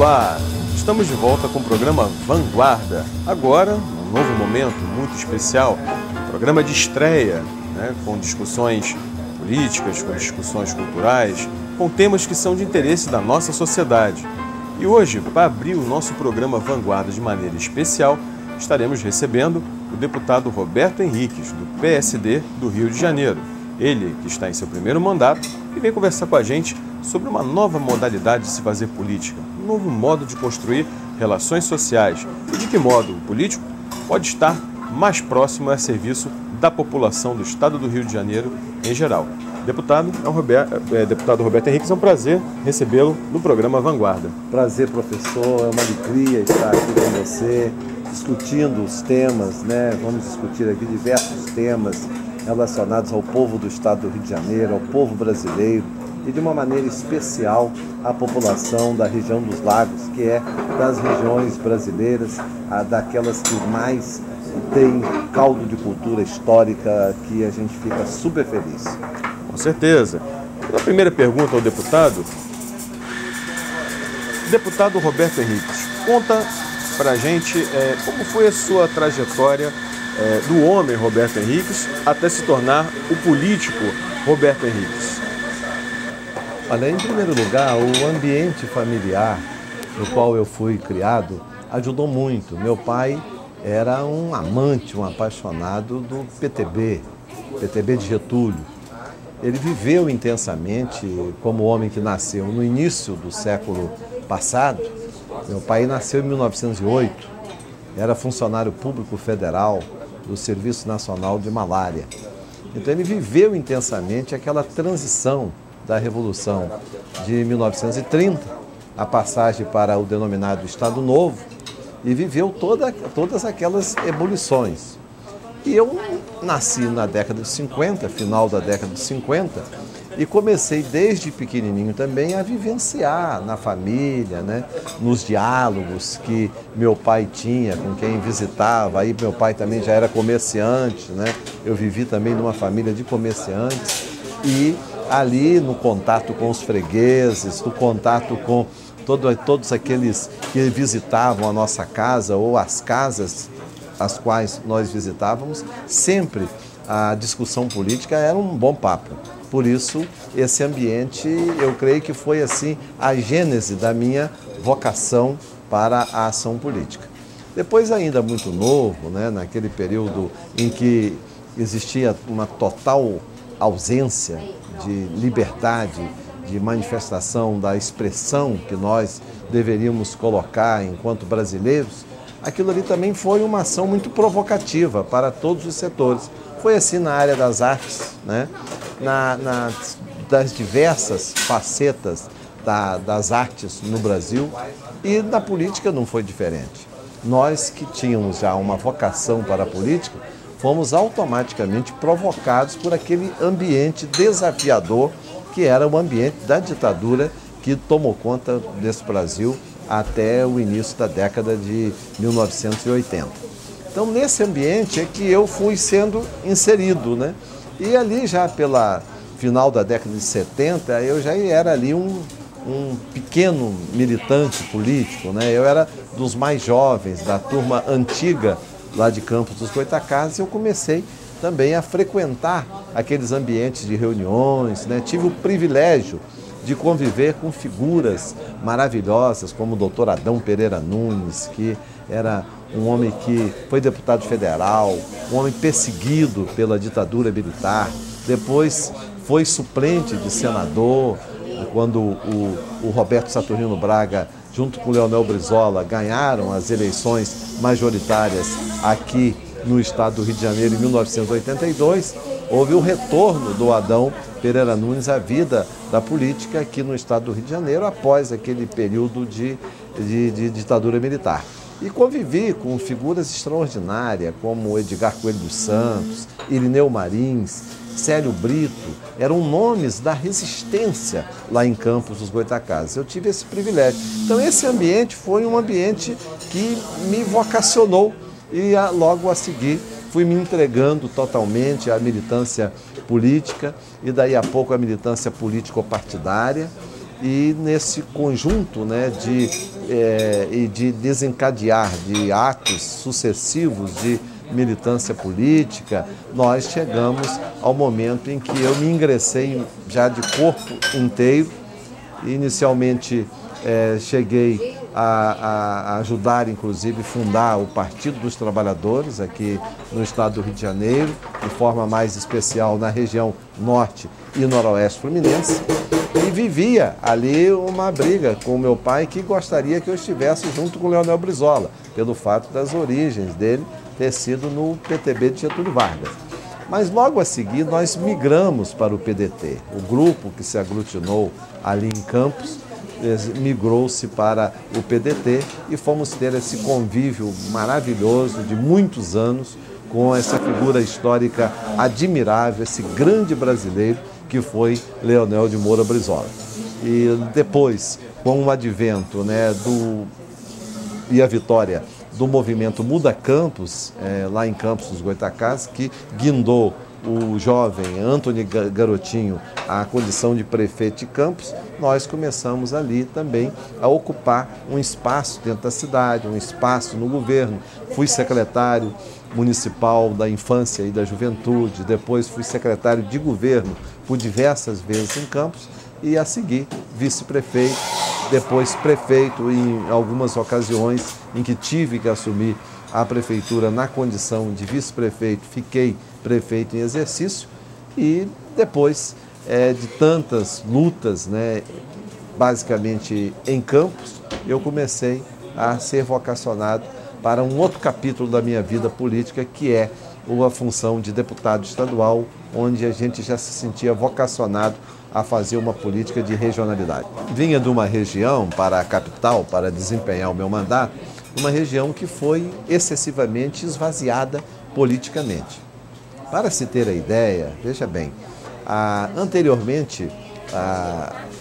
Olá, estamos de volta com o programa Vanguarda. Agora, num novo momento muito especial, programa de estreia, com discussões políticas, com discussões culturais, com temas que são de interesse da nossa sociedade. E hoje, para abrir o nosso programa Vanguarda de maneira especial, estaremos recebendo o deputado Roberto Henriques, do PSD do Rio de Janeiro. Ele, que está em seu primeiro mandato, e vem conversar com a gente sobre uma nova modalidade de se fazer política, um novo modo de construir relações sociais e de que modo o político pode estar mais próximo a serviço da população do estado do Rio de Janeiro em geral. Deputado Roberto Henriques, é um prazer recebê-lo no programa Vanguarda. Prazer, professor, é uma alegria estar aqui com você, discutindo os temas, Vamos discutir aqui diversos temas relacionados ao povo do estado do Rio de Janeiro, ao povo brasileiro e de uma maneira especial à população da região dos lagos, que é das regiões brasileiras, daquelas que mais têm caldo de cultura histórica, que a gente fica super feliz. Com certeza. A primeira pergunta ao deputado Roberto Henriques, conta pra gente como foi a sua trajetória do homem Roberto Henriques até se tornar o político Roberto Henriques. Olha, em primeiro lugar, o ambiente familiar no qual eu fui criado ajudou muito. Meu pai era um amante, um apaixonado do PTB de Getúlio. Ele viveu intensamente como homem que nasceu no início do século passado. Meu pai nasceu em 1908, era funcionário público federal do Serviço Nacional de Malária. Então ele viveu intensamente aquela transição da Revolução de 1930, a passagem para o denominado Estado Novo, e viveu todas aquelas ebulições. E eu nasci na década de 50, final da década de 50, e comecei desde pequenininho também a vivenciar na família, nos diálogos que meu pai tinha com quem visitava. Aí meu pai também já era comerciante, Eu vivi também numa família de comerciantes e ali no contato com os fregueses, no contato com todos aqueles que visitavam a nossa casa ou as casas as quais nós visitávamos, sempre a discussão política era um bom papo. Por isso, esse ambiente, eu creio que foi assim a gênese da minha vocação para a ação política. Depois, ainda muito novo, naquele período em que existia uma total ausência de liberdade, de manifestação da expressão que nós deveríamos colocar enquanto brasileiros, aquilo ali também foi uma ação muito provocativa para todos os setores. Foi assim na área das artes, das diversas facetas das artes no Brasil, e na política não foi diferente. Nós que tínhamos já uma vocação para a política, fomos automaticamente provocados por aquele ambiente desafiador que era o ambiente da ditadura que tomou conta desse Brasil até o início da década de 1980. Então, nesse ambiente é que eu fui sendo inserido, E ali já pela final da década de 70, eu já era ali um pequeno militante político, Eu era dos mais jovens, da turma antiga lá de Campos dos Goytacazes. Eu comecei também a frequentar aqueles ambientes de reuniões, Tive o privilégio de conviver com figuras maravilhosas como o doutor Adão Pereira Nunes, que era um homem que foi deputado federal, um homem perseguido pela ditadura militar, depois foi suplente de senador, quando o Roberto Saturnino Braga, junto com o Leonel Brizola, ganharam as eleições majoritárias aqui no estado do Rio de Janeiro em 1982, houve o retorno do Adão Pereira Nunes à vida da política aqui no estado do Rio de Janeiro após aquele período de ditadura militar. E convivi com figuras extraordinárias como Edgar Coelho dos Santos, Irineu Marins, Célio Brito, eram nomes da resistência lá em Campos dos Goytacazes. Eu tive esse privilégio. Então esse ambiente foi um ambiente que me vocacionou e logo a seguir fui me entregando totalmente à militância política e daí a pouco à militância político-partidária. e nesse conjunto, né, de desencadear de atos sucessivos de militância política, nós chegamos ao momento em que eu me ingressei já de corpo inteiro. Inicialmente cheguei a ajudar, inclusive, fundar o Partido dos Trabalhadores aqui no estado do Rio de Janeiro, de forma mais especial na região norte e noroeste fluminense. E vivia ali uma briga com o meu pai, que gostaria que eu estivesse junto com o Leonel Brizola, pelo fato das origens dele ter sido no PTB de Getúlio Vargas. Mas logo a seguir nós migramos para o PDT. O grupo que se aglutinou ali em Campos migrou-se para o PDT e fomos ter esse convívio maravilhoso de muitos anos com essa figura histórica admirável, esse grande brasileiro que foi Leonel de Moura Brizola. E depois, com o advento, né, e a vitória do movimento Muda Campos, lá em Campos dos Goitacás, que guindou o jovem Antony Garotinho à condição de prefeito de Campos, nós começamos ali também a ocupar um espaço dentro da cidade, um espaço no governo. Fui secretário municipal da infância e da juventude, depois fui secretário de governo por diversas vezes em Campos e a seguir vice-prefeito, depois prefeito em algumas ocasiões em que tive que assumir a prefeitura na condição de vice-prefeito, fiquei prefeito em exercício e depois de tantas lutas, né, basicamente em Campos, eu comecei a ser vocacionado para um outro capítulo da minha vida política, que é a função de deputado estadual, onde a gente já se sentia vocacionado a fazer uma política de regionalidade. Vinha de uma região para a capital para desempenhar o meu mandato, uma região que foi excessivamente esvaziada politicamente. Para se ter a ideia, veja bem, anteriormente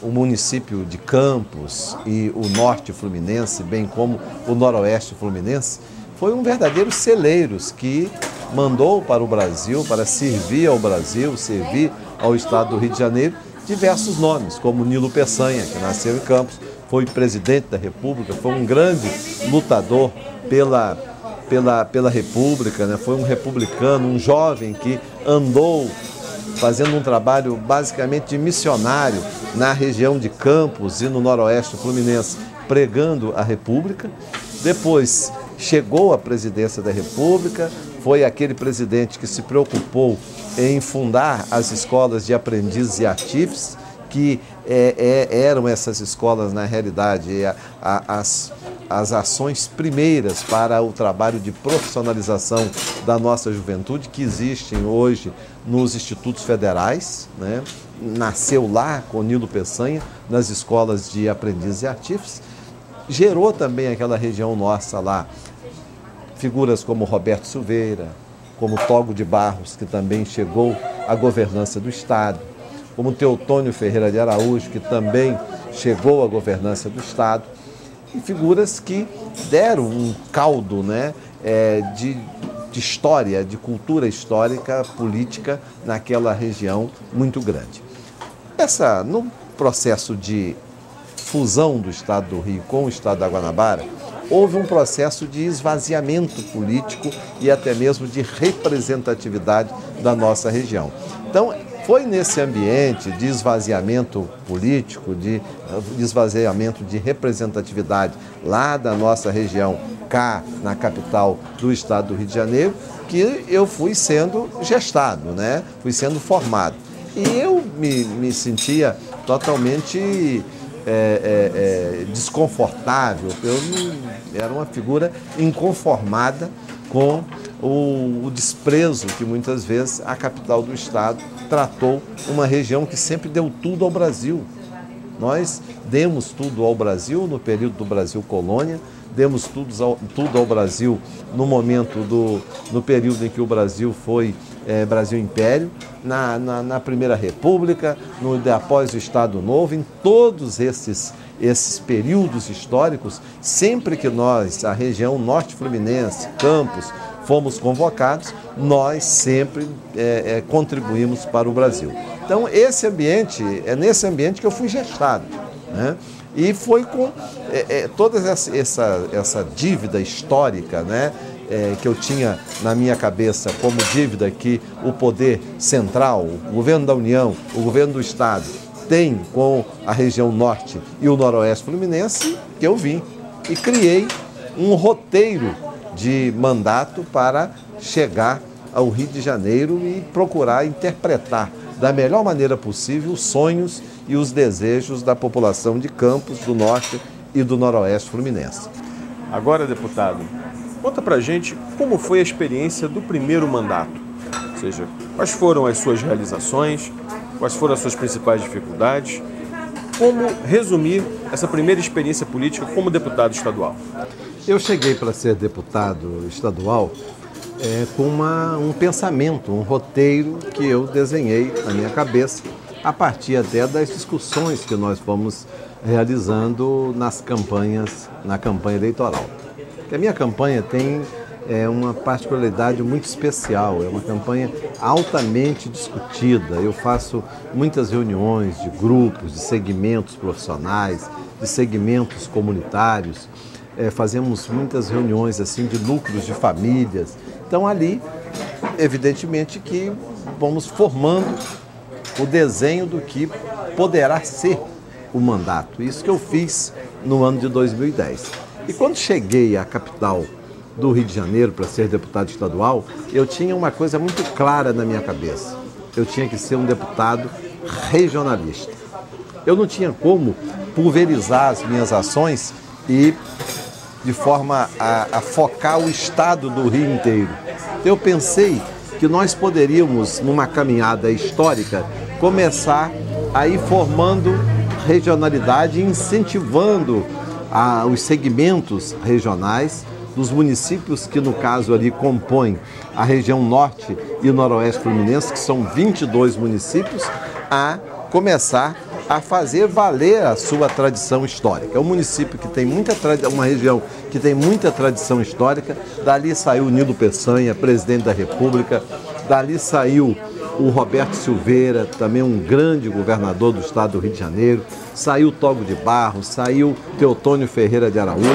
o município de Campos e o norte fluminense, bem como o noroeste fluminense, foi um verdadeiro celeiros que mandou para o Brasil, para servir ao Brasil, servir ao estado do Rio de Janeiro, diversos nomes, como Nilo Peçanha, que nasceu em Campos, foi presidente da República, foi um grande lutador pela República, né? Foi um republicano, um jovem que andou fazendo um trabalho basicamente de missionário na região de Campos e no noroeste fluminense, pregando a República. Depois chegou à presidência da República, foi aquele presidente que se preocupou em fundar as escolas de aprendizes e artífices, que eram essas escolas, na realidade, as ações primeiras para o trabalho de profissionalização da nossa juventude, que existem hoje nos institutos federais, né? Nasceu lá com Nilo Peçanha, nas escolas de aprendizes e artífices, gerou também aquela região nossa lá, figuras como Roberto Silveira, como Togo de Barros, que também chegou à governança do Estado, como Teotônio Ferreira de Araújo, que também chegou à governança do Estado, e figuras que deram um caldo, né, de história, de cultura histórica, política naquela região muito grande. No processo de fusão do Estado do Rio com o Estado da Guanabara, houve um processo de esvaziamento político e até mesmo de representatividade da nossa região. Então, foi nesse ambiente de esvaziamento político, de esvaziamento de representatividade lá da nossa região, cá na capital do estado do Rio de Janeiro, que eu fui sendo gestado, né? Fui sendo formado. E eu me sentia totalmente desconfortável, era uma figura inconformada com o desprezo que muitas vezes a capital do estado tratou uma região que sempre deu tudo ao Brasil. Nós demos tudo ao Brasil no período do Brasil Colônia, demos tudo ao Brasil no período em que o Brasil foi Brasil Império, na Primeira República, após o Estado Novo, em todos esses períodos históricos, sempre que nós, a região norte fluminense, Campos, fomos convocados, nós sempre contribuímos para o Brasil. Então, é nesse ambiente que eu fui gestado. né? E foi com toda essa dívida histórica, né, que eu tinha na minha cabeça como dívida que o poder central, o governo da União, o governo do Estado, tem com a região norte e o noroeste fluminense, que eu vim e criei um roteiro de mandato para chegar ao Rio de Janeiro e procurar interpretar da melhor maneira possível os sonhos e os desejos da população de Campos, do norte e do noroeste fluminense. Agora, deputado, conta pra gente como foi a experiência do primeiro mandato. Ou seja, quais foram as suas realizações, quais foram as suas principais dificuldades, como resumir essa primeira experiência política como deputado estadual? Eu cheguei para ser deputado estadual com um pensamento, um roteiro que eu desenhei na minha cabeça, a partir até das discussões que nós fomos realizando na campanha eleitoral. Porque a minha campanha tem uma particularidade muito especial, é uma campanha altamente discutida. Eu faço muitas reuniões de grupos, de segmentos profissionais, de segmentos comunitários, fazemos muitas reuniões assim de núcleos de famílias. Então ali, evidentemente que vamos formando o desenho do que poderá ser o mandato. Isso que eu fiz no ano de 2010. E quando cheguei à capital do Rio de Janeiro para ser deputado estadual, eu tinha uma coisa muito clara na minha cabeça. Eu tinha que ser um deputado regionalista. Eu não tinha como pulverizar as minhas ações e de forma a focar o estado do Rio inteiro. Eu pensei que nós poderíamos, numa caminhada histórica, começar a ir formando regionalidade e incentivando os segmentos regionais dos municípios que, no caso, ali compõem a região norte e noroeste fluminense, que são 22 municípios, a começar a fazer valer a sua tradição histórica. É um município que tem uma região que tem muita tradição histórica. Dali saiu o Nilo Peçanha, presidente da República. Dali saiu o Roberto Silveira, também um grande governador do estado do Rio de Janeiro. Saiu Togo de Barros, saiu Teotônio Ferreira de Araújo.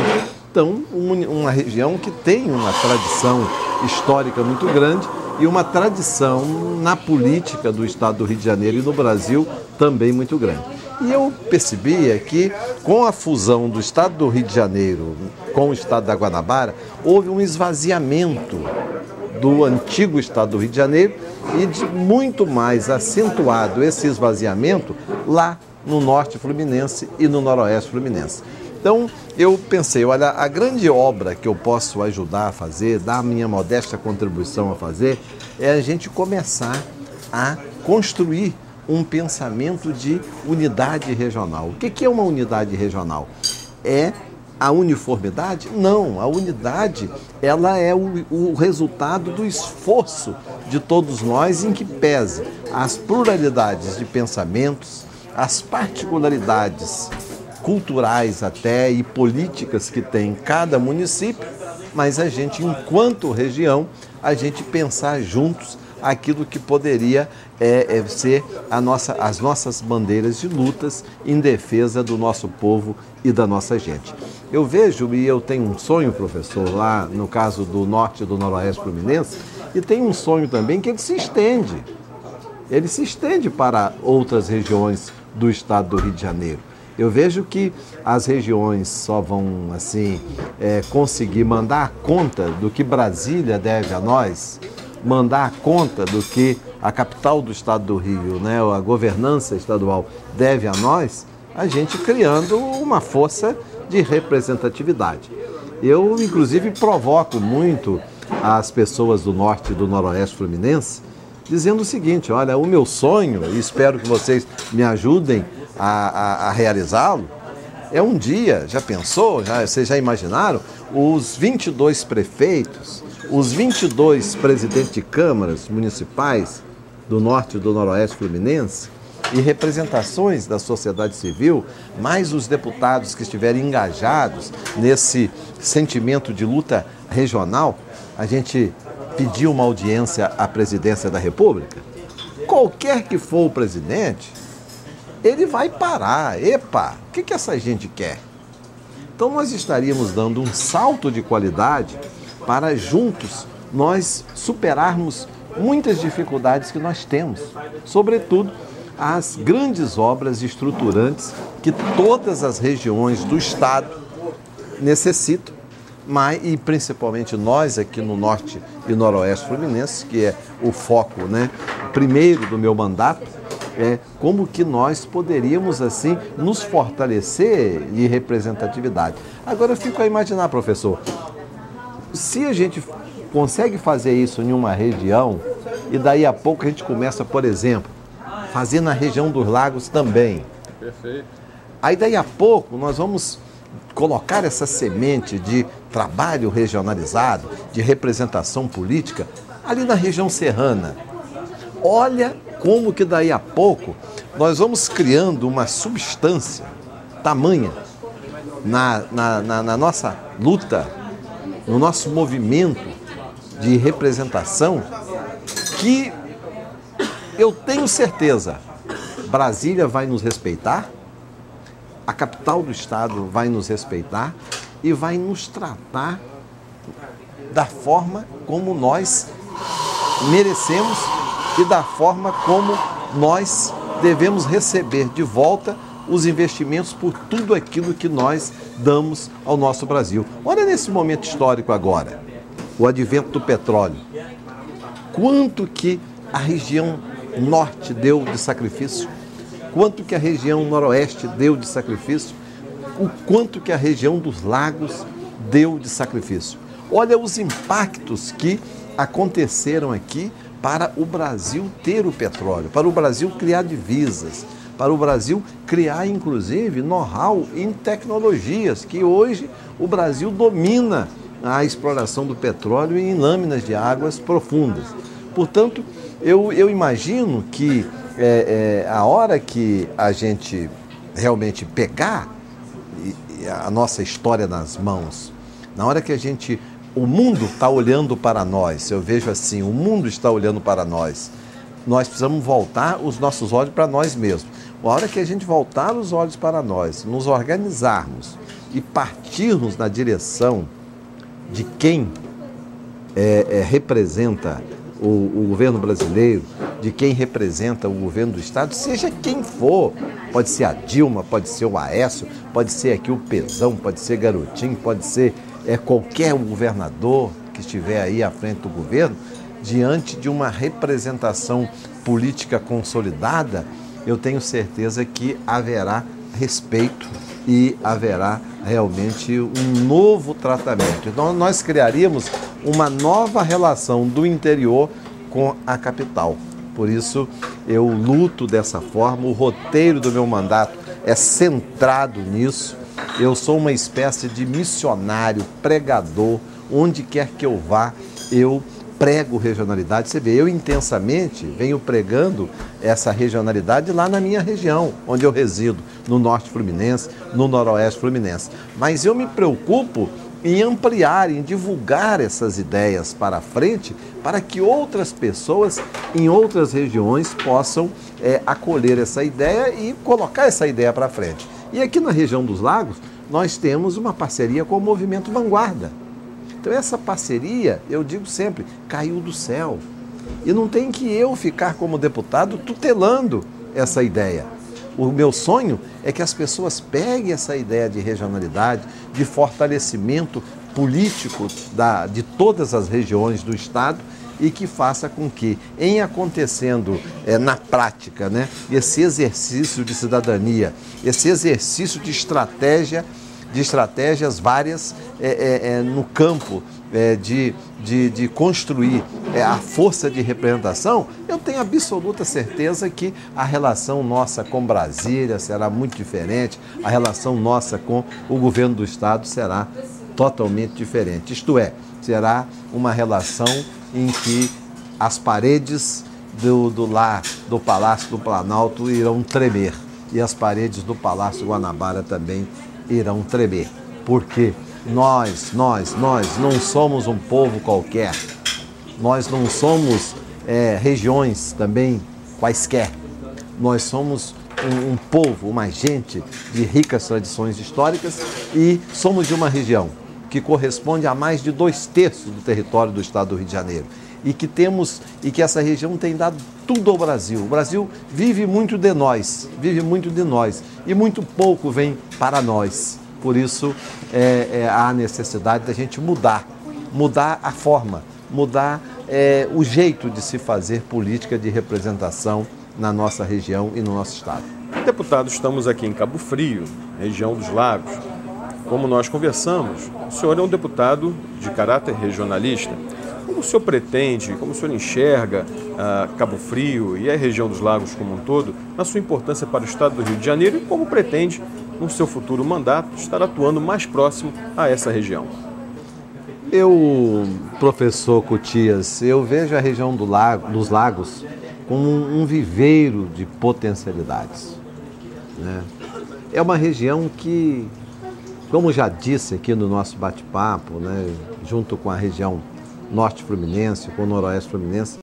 Então, uma região que tem uma tradição histórica muito grande e uma tradição na política do estado do Rio de Janeiro e no Brasil também muito grande. E eu percebia que, com a fusão do estado do Rio de Janeiro com o estado da Guanabara, houve um esvaziamento do antigo estado do Rio de Janeiro e de muito mais acentuado esse esvaziamento lá no norte fluminense e no noroeste fluminense. Então, eu pensei, olha, a grande obra que eu posso ajudar a fazer, dar a minha modesta contribuição a fazer, é a gente começar a construir um pensamento de unidade regional. O que é uma unidade regional? É a uniformidade? Não, a unidade, ela é o resultado do esforço de todos nós em que pese as pluralidades de pensamentos, as particularidades culturais até e políticas que tem cada município, mas a gente, enquanto região, a gente pensar juntos aquilo que poderia ser as nossas bandeiras de lutas em defesa do nosso povo e da nossa gente. Eu vejo, e eu tenho um sonho, professor, lá no caso do norte e do noroeste fluminense, e tem um sonho também que ele se estende. Ele se estende para outras regiões do estado do Rio de Janeiro. Eu vejo que as regiões só vão, assim, conseguir mandar a conta do que Brasília deve a nós, mandar a conta do que a capital do estado do Rio, né, a governança estadual deve a nós, a gente criando uma força de representatividade. Eu, inclusive, provoco muito as pessoas do norte e do noroeste fluminense, dizendo o seguinte, olha, o meu sonho, e espero que vocês me ajudem a realizá-lo, é um dia, já pensou, vocês já imaginaram, os 22 prefeitos, os 22 presidentes de câmaras municipais do norte e do noroeste fluminense e representações da sociedade civil, mais os deputados que estiverem engajados nesse sentimento de luta regional, a gente pedir uma audiência à presidência da República? Qualquer que for o presidente, ele vai parar. Epa, o que essa gente quer? Então nós estaríamos dando um salto de qualidade para juntos nós superarmos muitas dificuldades que nós temos, sobretudo as grandes obras estruturantes que todas as regiões do estado necessitam, e principalmente nós aqui no norte e noroeste fluminense, que é o foco, né, primeiro do meu mandato, como que nós poderíamos assim nos fortalecer de representatividade. Agora eu fico a imaginar, professor, se a gente consegue fazer isso em uma região e daí a pouco a gente começa, por exemplo, fazer na região dos lagos também. Perfeito. Aí daí a pouco nós vamos colocar essa semente de trabalho regionalizado, de representação política ali na região serrana. Olha como que daí a pouco nós vamos criando uma substância tamanha na nossa luta, no nosso movimento de representação, que eu tenho certeza, Brasília vai nos respeitar, a capital do estado vai nos respeitar e vai nos tratar da forma como nós merecemos e da forma como nós devemos receber de volta os investimentos por tudo aquilo que nós damos ao nosso Brasil. Olha nesse momento histórico agora, o advento do petróleo. Quanto que a região norte deu de sacrifício, quanto que a região noroeste deu de sacrifício, o quanto que a região dos lagos deu de sacrifício. Olha os impactos que aconteceram aqui para o Brasil ter o petróleo, para o Brasil criar divisas, para o Brasil criar, inclusive, know-how em tecnologias, que hoje o Brasil domina a exploração do petróleo em lâminas de águas profundas. Portanto, eu imagino que a hora que a gente realmente pegar a nossa história nas mãos, na hora que o mundo está olhando para nós, eu vejo assim, o mundo está olhando para nós, nós precisamos voltar os nossos olhos para nós mesmos. A hora que a gente voltar os olhos para nós, nos organizarmos e partirmos na direção de quem representa o governo brasileiro, de quem representa o governo do estado, seja quem for, pode ser a Dilma, pode ser o Aécio, pode ser aqui o Pezão, pode ser Garotinho, pode ser qualquer governador que estiver aí à frente do governo, diante de uma representação política consolidada, eu tenho certeza que haverá respeito e haverá realmente um novo tratamento. Então nós criaríamos uma nova relação do interior com a capital. Por isso eu luto dessa forma, o roteiro do meu mandato é centrado nisso. Eu sou uma espécie de missionário, pregador, onde quer que eu vá, eu prego regionalidade. Você vê, eu intensamente venho pregando essa regionalidade lá na minha região, onde eu resido, no norte fluminense, no noroeste fluminense. Mas eu me preocupo em ampliar, em divulgar essas ideias para frente, para que outras pessoas em outras regiões possam acolher essa ideia e colocar essa ideia para frente. E aqui na região dos lagos, nós temos uma parceria com o Movimento Vanguarda. Então essa parceria, eu digo sempre, caiu do céu. E não tem que eu ficar como deputado tutelando essa ideia. O meu sonho é que as pessoas peguem essa ideia de regionalidade, de fortalecimento político de todas as regiões do estado e que faça com que, em acontecendo na prática, né, esse exercício de cidadania, esse exercício de estratégias várias no campo de construir a força de representação, eu tenho absoluta certeza que a relação nossa com Brasília será muito diferente, a relação nossa com o governo do estado será totalmente diferente. Isto é, será uma relação em que as paredes do Palácio do Planalto irão tremer e as paredes do Palácio Guanabara também irão tremer, porque nós não somos um povo qualquer, nós não somos regiões também quaisquer, nós somos um povo, uma gente de ricas tradições históricas e somos de uma região que corresponde a mais de 2/3 do território do estado do Rio de Janeiro. E que essa região tem dado tudo ao Brasil. O Brasil vive muito de nós e muito pouco vem para nós. Por isso há necessidade da gente mudar a forma, mudar o jeito de se fazer política de representação na nossa região e no nosso estado. Deputado, estamos aqui em Cabo Frio, região dos Lagos. Como nós conversamos, o senhor é um deputado de caráter regionalista. Como o senhor pretende, como o senhor enxerga Cabo Frio e a região dos Lagos como um todo, na sua importância para o estado do Rio de Janeiro e como pretende, no seu futuro mandato, estar atuando mais próximo a essa região? Professor Cutias, eu vejo a região dos Lagos como um viveiro de potencialidades, né? É uma região que, como já disse aqui no nosso bate-papo, né, junto com a região norte fluminense, com o noroeste fluminense,